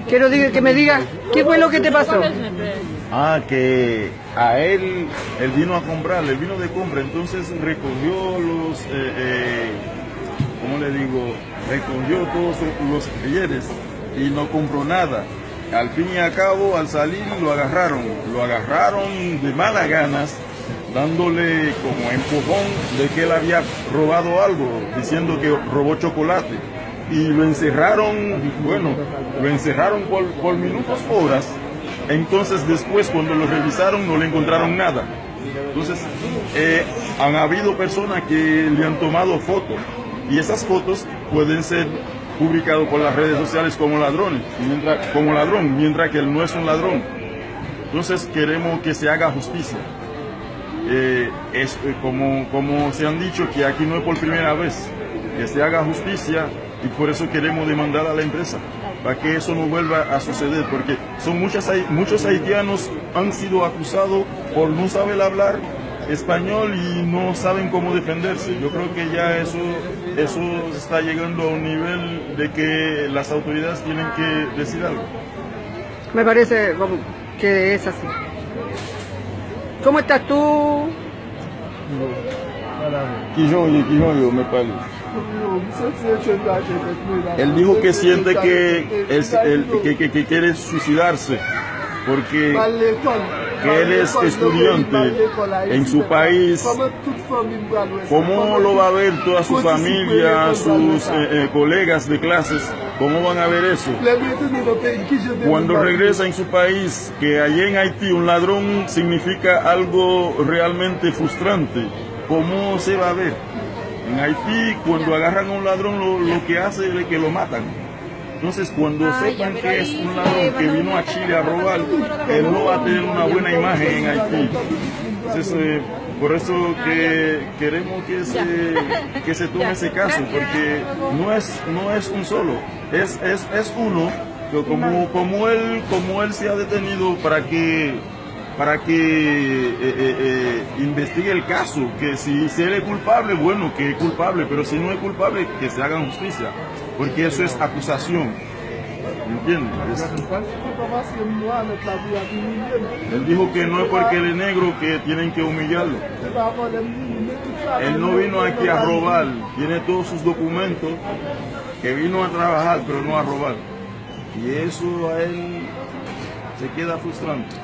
Quiero que me diga, ¿qué fue lo que te pasó? Que a él vino a comprar, él vino de compra, entonces recogió los, ¿cómo le digo? Recogió todos los billetes y no compró nada. Al fin y al cabo, al salir, lo agarraron de malas ganas, dándole como empujón de que él había robado algo, diciendo que robó chocolate. Y lo encerraron, por minutos, horas. Entonces después, cuando lo revisaron, no le encontraron nada. Entonces, han habido personas que le han tomado fotos, y esas fotos pueden ser publicadas por las redes sociales como ladrón, mientras que él no es un ladrón. Entonces queremos que se haga justicia. Como se han dicho, que aquí no es por primera vez, que se haga justicia, y por eso queremos demandar a la empresa, para que eso no vuelva a suceder, porque muchos haitianos han sido acusados por no saber hablar español y no saben cómo defenderse. Yo creo que ya eso está llegando a un nivel de que las autoridades tienen que decir algo. Me parece que es así. ¿Cómo estás tú? Quijoyo, me parece. Él dijo que siente que quiere suicidarse porque que él es estudiante en su país. ¿Cómo lo va a ver toda su familia, sus colegas de clases? ¿Cómo van a ver eso? Cuando regresa en su país, que allí en Haití un ladrón significa algo realmente frustrante, ¿cómo se va a ver? En Haití, cuando agarran a un ladrón, lo que hace es que lo matan. Entonces, cuando sepan que es un ladrón que vino a Chile a robar, él no va a tener una buena imagen en Haití. Entonces, por eso que queremos que se tome ese caso, porque no es un solo, es uno, que como él se ha detenido para que investigue el caso, que si él es culpable, bueno, que es culpable, pero si no es culpable, que se haga justicia, porque eso es acusación, ¿entiendes? Él dijo que no es porque él es negro que tienen que humillarlo. Él no vino aquí a robar, tiene todos sus documentos, que vino a trabajar, pero no a robar, y eso a él se queda frustrante.